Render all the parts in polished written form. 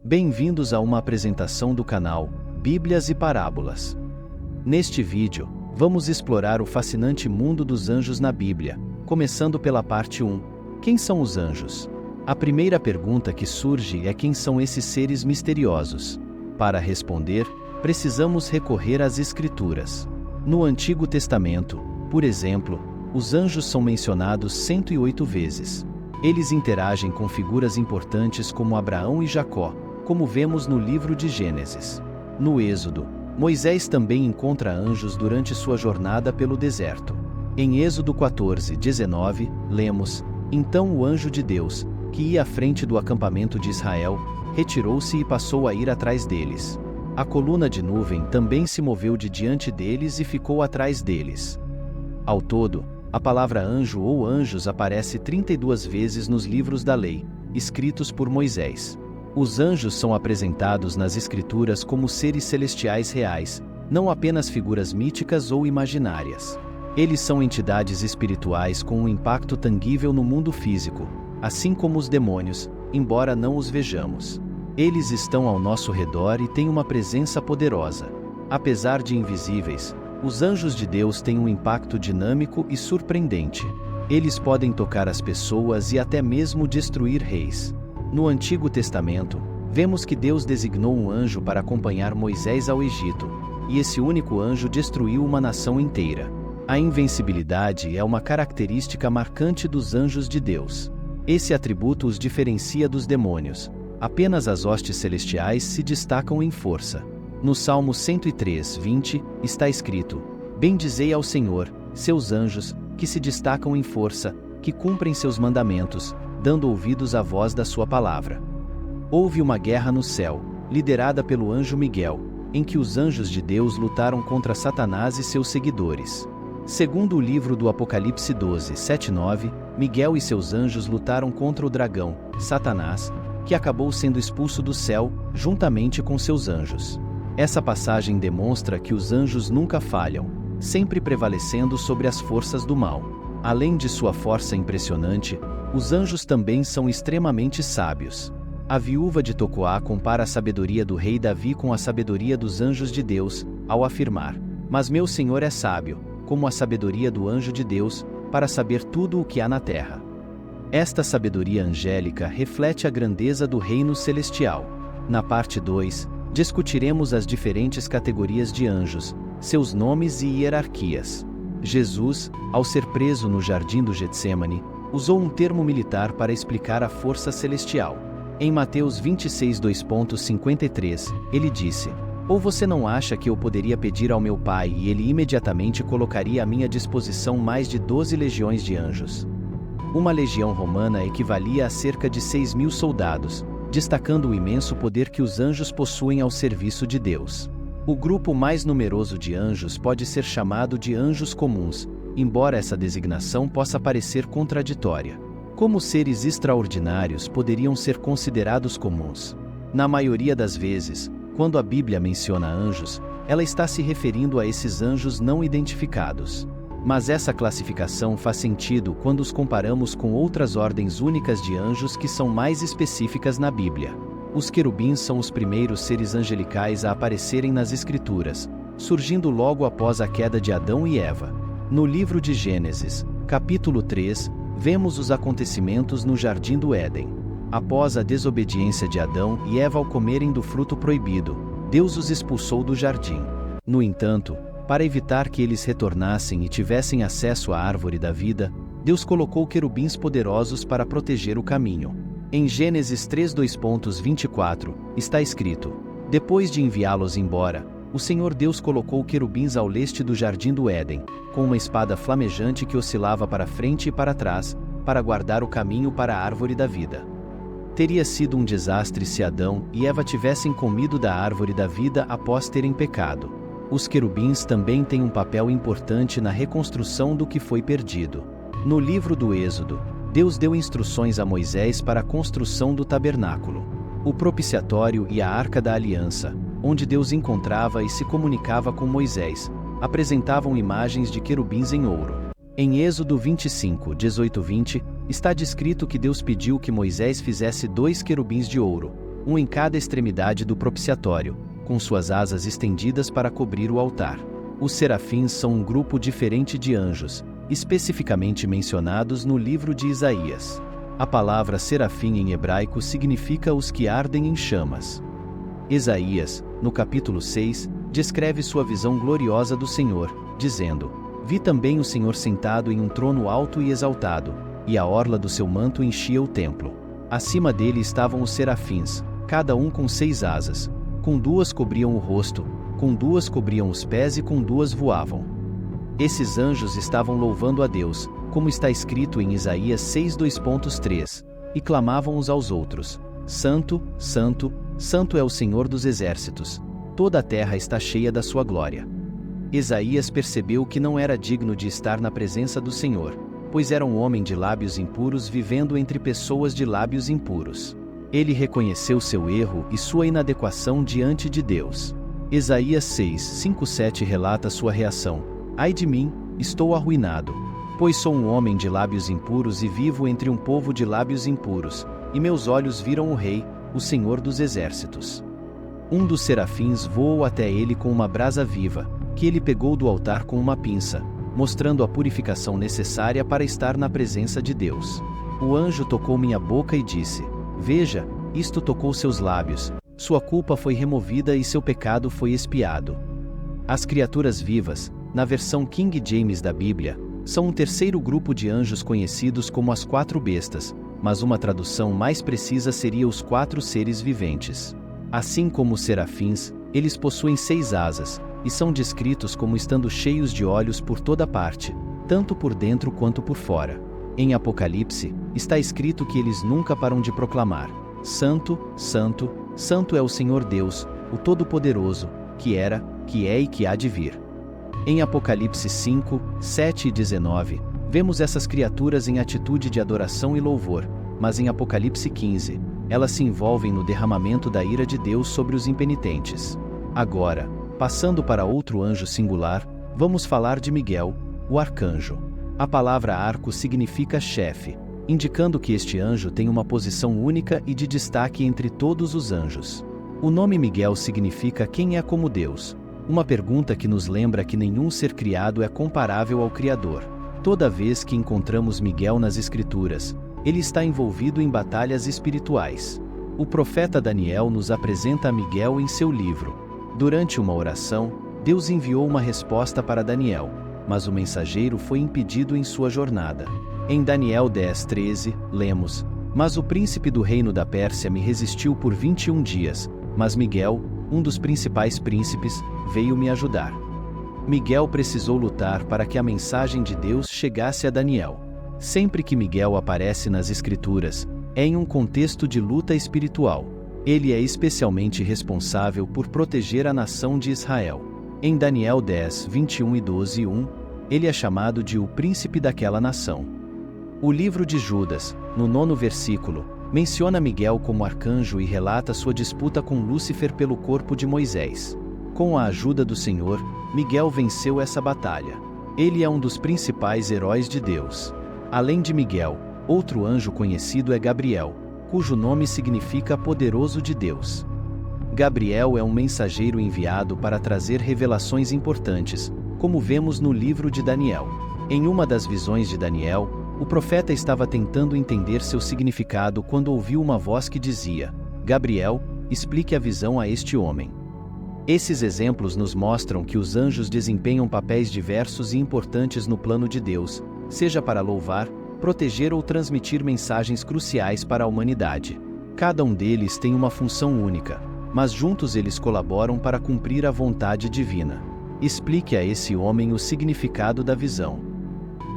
Bem-vindos a uma apresentação do canal Bíblias e Parábolas. Neste vídeo, vamos explorar o fascinante mundo dos anjos na Bíblia, começando pela parte 1. Quem são os anjos? A primeira pergunta que surge é quem são esses seres misteriosos? Para responder, precisamos recorrer às Escrituras. No Antigo Testamento, por exemplo, os anjos são mencionados 108 vezes. Eles interagem com figuras importantes como Abraão e Jacó, como vemos no livro de Gênesis. No Êxodo, Moisés também encontra anjos durante sua jornada pelo deserto. Em Êxodo 14:19, lemos: Então o anjo de Deus, que ia à frente do acampamento de Israel, retirou-se e passou a ir atrás deles. A coluna de nuvem também se moveu de diante deles e ficou atrás deles. Ao todo, a palavra anjo ou anjos aparece 32 vezes nos livros da lei, escritos por Moisés. Os anjos são apresentados nas Escrituras como seres celestiais reais, não apenas figuras míticas ou imaginárias. Eles são entidades espirituais com um impacto tangível no mundo físico, assim como os demônios, embora não os vejamos. Eles estão ao nosso redor e têm uma presença poderosa. Apesar de invisíveis, os anjos de Deus têm um impacto dinâmico e surpreendente. Eles podem tocar as pessoas e até mesmo destruir reis. No Antigo Testamento, vemos que Deus designou um anjo para acompanhar Moisés ao Egito, e esse único anjo destruiu uma nação inteira. A invencibilidade é uma característica marcante dos anjos de Deus. Esse atributo os diferencia dos demônios. Apenas as hostes celestiais se destacam em força. No Salmo 103:20, está escrito: Bendizei ao Senhor, seus anjos, que se destacam em força, que cumprem seus mandamentos, dando ouvidos à voz da sua palavra. Houve uma guerra no céu, liderada pelo anjo Miguel, em que os anjos de Deus lutaram contra Satanás e seus seguidores. Segundo o livro do Apocalipse 12:7-9, Miguel e seus anjos lutaram contra o dragão, Satanás, que acabou sendo expulso do céu, juntamente com seus anjos. Essa passagem demonstra que os anjos nunca falham, sempre prevalecendo sobre as forças do mal. Além de sua força impressionante, os anjos também são extremamente sábios. A viúva de Tecoá compara a sabedoria do rei Davi com a sabedoria dos anjos de Deus, ao afirmar: Mas meu Senhor é sábio, como a sabedoria do anjo de Deus, para saber tudo o que há na terra. Esta sabedoria angélica reflete a grandeza do reino celestial. Na parte 2, discutiremos as diferentes categorias de anjos, seus nomes e hierarquias. Jesus, ao ser preso no jardim do Getsêmani, usou um termo militar para explicar a força celestial. Em Mateus 26:2.53, ele disse: Ou você não acha que eu poderia pedir ao meu Pai e ele imediatamente colocaria à minha disposição mais de 12 legiões de anjos? Uma legião romana equivalia a cerca de 6.000 soldados, destacando o imenso poder que os anjos possuem ao serviço de Deus. O grupo mais numeroso de anjos pode ser chamado de anjos comuns, embora essa designação possa parecer contraditória. Como seres extraordinários poderiam ser considerados comuns? Na maioria das vezes, quando a Bíblia menciona anjos, ela está se referindo a esses anjos não identificados. Mas essa classificação faz sentido quando os comparamos com outras ordens únicas de anjos que são mais específicas na Bíblia. Os querubins são os primeiros seres angelicais a aparecerem nas Escrituras, surgindo logo após a queda de Adão e Eva. No livro de Gênesis, capítulo 3, vemos os acontecimentos no Jardim do Éden. Após a desobediência de Adão e Eva ao comerem do fruto proibido, Deus os expulsou do jardim. No entanto, para evitar que eles retornassem e tivessem acesso à árvore da vida, Deus colocou querubins poderosos para proteger o caminho. Em Gênesis 3:2.24, está escrito: Depois de enviá-los embora, o Senhor Deus colocou querubins ao leste do jardim do Éden, com uma espada flamejante que oscilava para frente e para trás, para guardar o caminho para a árvore da vida. Teria sido um desastre se Adão e Eva tivessem comido da árvore da vida após terem pecado. Os querubins também têm um papel importante na reconstrução do que foi perdido. No livro do Êxodo, Deus deu instruções a Moisés para a construção do tabernáculo, o propiciatório e a arca da aliança, onde Deus encontrava e se comunicava com Moisés, apresentavam imagens de querubins em ouro. Em Êxodo 25:18-20, está descrito que Deus pediu que Moisés fizesse 2 querubins de ouro, um em cada extremidade do propiciatório, com suas asas estendidas para cobrir o altar. Os serafins são um grupo diferente de anjos, especificamente mencionados no livro de Isaías. A palavra serafim em hebraico significa os que ardem em chamas. Isaías, no capítulo 6, descreve sua visão gloriosa do Senhor, dizendo: Vi também o Senhor sentado em um trono alto e exaltado, e a orla do seu manto enchia o templo. Acima dele estavam os serafins, cada um com 6 asas. Com 2 cobriam o rosto, com 2 cobriam os pés e com 2 voavam. Esses anjos estavam louvando a Deus, como está escrito em Isaías 6:2.3, e clamavam uns aos outros: Santo, Santo, Santo é o Senhor dos exércitos, toda a terra está cheia da sua glória. Isaías percebeu que não era digno de estar na presença do Senhor, pois era um homem de lábios impuros vivendo entre pessoas de lábios impuros. Ele reconheceu seu erro e sua inadequação diante de Deus. Isaías 6:5-7 relata sua reação: Ai de mim, estou arruinado, pois sou um homem de lábios impuros e vivo entre um povo de lábios impuros, e meus olhos viram o Rei, o Senhor dos exércitos. Um dos serafins voou até ele com uma brasa viva, que ele pegou do altar com uma pinça, mostrando a purificação necessária para estar na presença de Deus. O anjo tocou minha boca e disse: Veja, isto tocou seus lábios, sua culpa foi removida e seu pecado foi expiado. As criaturas vivas, na versão King James da Bíblia, são um terceiro grupo de anjos conhecidos como as 4 bestas, mas uma tradução mais precisa seria os 4 seres viventes. Assim como os serafins, eles possuem 6 asas, e são descritos como estando cheios de olhos por toda parte, tanto por dentro quanto por fora. Em Apocalipse, está escrito que eles nunca param de proclamar: Santo, Santo, Santo é o Senhor Deus, o Todo-Poderoso, que era, que é e que há de vir. Em Apocalipse 5, 7 e 19, vemos essas criaturas em atitude de adoração e louvor, mas em Apocalipse 15, elas se envolvem no derramamento da ira de Deus sobre os impenitentes. Agora, passando para outro anjo singular, vamos falar de Miguel, o arcanjo. A palavra arco significa chefe, indicando que este anjo tem uma posição única e de destaque entre todos os anjos. O nome Miguel significa quem é como Deus, uma pergunta que nos lembra que nenhum ser criado é comparável ao Criador. Toda vez que encontramos Miguel nas Escrituras, ele está envolvido em batalhas espirituais. O profeta Daniel nos apresenta a Miguel em seu livro. Durante uma oração, Deus enviou uma resposta para Daniel, mas o mensageiro foi impedido em sua jornada. Em Daniel 10:13, lemos: Mas o príncipe do reino da Pérsia me resistiu por 21 dias, mas Miguel, um dos principais príncipes, veio me ajudar. Miguel precisou lutar para que a mensagem de Deus chegasse a Daniel. Sempre que Miguel aparece nas Escrituras, é em um contexto de luta espiritual. Ele é especialmente responsável por proteger a nação de Israel. Em Daniel 10, 21 e 12:1, ele é chamado de o príncipe daquela nação. O livro de Judas, no 9º versículo, menciona Miguel como arcanjo e relata sua disputa com Lúcifer pelo corpo de Moisés. Com a ajuda do Senhor, Miguel venceu essa batalha. Ele é um dos principais heróis de Deus. Além de Miguel, outro anjo conhecido é Gabriel, cujo nome significa poderoso de Deus. Gabriel é um mensageiro enviado para trazer revelações importantes, como vemos no livro de Daniel. Em uma das visões de Daniel, o profeta estava tentando entender seu significado quando ouviu uma voz que dizia: Gabriel, explique a visão a este homem. Esses exemplos nos mostram que os anjos desempenham papéis diversos e importantes no plano de Deus, seja para louvar, proteger ou transmitir mensagens cruciais para a humanidade. Cada um deles tem uma função única, mas juntos eles colaboram para cumprir a vontade divina. Explique a esse homem o significado da visão.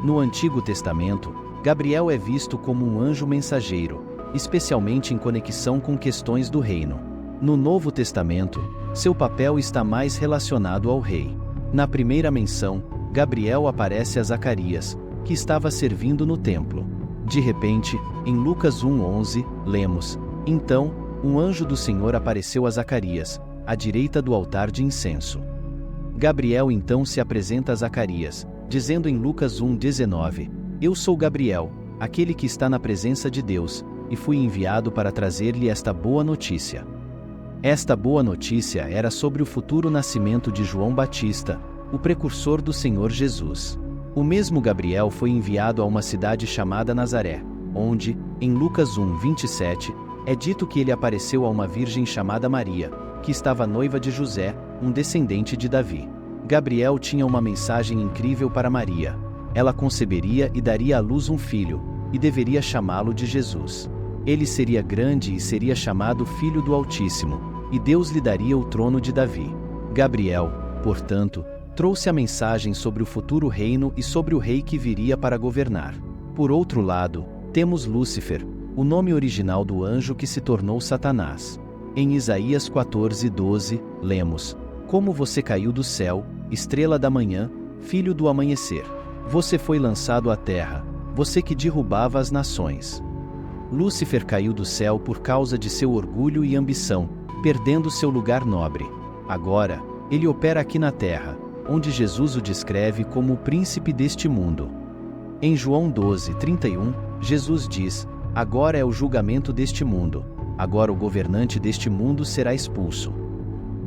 No Antigo Testamento, Gabriel é visto como um anjo mensageiro, especialmente em conexão com questões do reino. No Novo Testamento, seu papel está mais relacionado ao rei. Na primeira menção, Gabriel aparece a Zacarias, que estava servindo no templo. De repente, em Lucas 1:11, lemos: Então, um anjo do Senhor apareceu a Zacarias, à direita do altar de incenso. Gabriel então se apresenta a Zacarias, dizendo em Lucas 1:19: Eu sou Gabriel, aquele que está na presença de Deus, e fui enviado para trazer-lhe esta boa notícia. Esta boa notícia era sobre o futuro nascimento de João Batista, o precursor do Senhor Jesus. O mesmo Gabriel foi enviado a uma cidade chamada Nazaré, onde, em Lucas 1:27, é dito que ele apareceu a uma virgem chamada Maria, que estava noiva de José, um descendente de Davi. Gabriel tinha uma mensagem incrível para Maria. Ela conceberia e daria à luz um filho, e deveria chamá-lo de Jesus. Ele seria grande e seria chamado Filho do Altíssimo, e Deus lhe daria o trono de Davi. Gabriel, portanto, trouxe a mensagem sobre o futuro reino e sobre o rei que viria para governar. Por outro lado, temos Lúcifer, o nome original do anjo que se tornou Satanás. Em Isaías 14:12, lemos: Como você caiu do céu, estrela da manhã, filho do amanhecer. Você foi lançado à terra, você que derrubava as nações. Lúcifer caiu do céu por causa de seu orgulho e ambição, perdendo seu lugar nobre. Agora, ele opera aqui na terra, onde Jesus o descreve como o príncipe deste mundo. Em João 12:31, Jesus diz: Agora é o julgamento deste mundo, agora o governante deste mundo será expulso.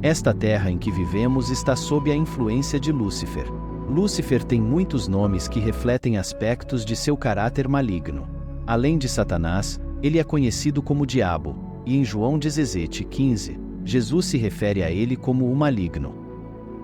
Esta terra em que vivemos está sob a influência de Lúcifer. Lúcifer tem muitos nomes que refletem aspectos de seu caráter maligno. Além de Satanás, ele é conhecido como Diabo, e em João 17:15, Jesus se refere a ele como o maligno.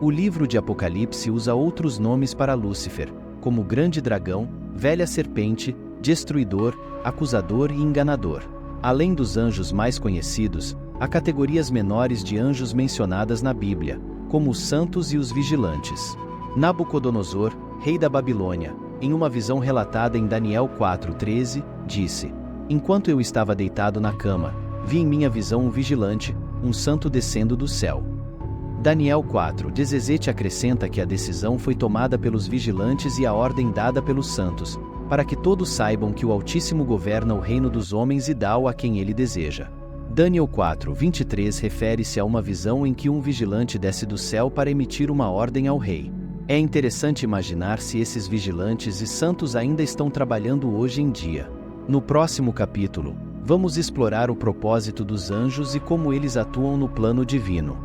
O livro de Apocalipse usa outros nomes para Lúcifer, como grande dragão, velha serpente, destruidor, acusador e enganador. Além dos anjos mais conhecidos, há categorias menores de anjos mencionadas na Bíblia, como os santos e os vigilantes. Nabucodonosor, rei da Babilônia, em uma visão relatada em Daniel 4:13, disse: Enquanto eu estava deitado na cama, vi em minha visão um vigilante, um santo descendo do céu. Daniel 4:17 acrescenta que a decisão foi tomada pelos vigilantes e a ordem dada pelos santos, para que todos saibam que o Altíssimo governa o reino dos homens e dá-o a quem ele deseja. Daniel 4:23 refere-se a uma visão em que um vigilante desce do céu para emitir uma ordem ao rei. É interessante imaginar se esses vigilantes e santos ainda estão trabalhando hoje em dia. No próximo capítulo, vamos explorar o propósito dos anjos e como eles atuam no plano divino.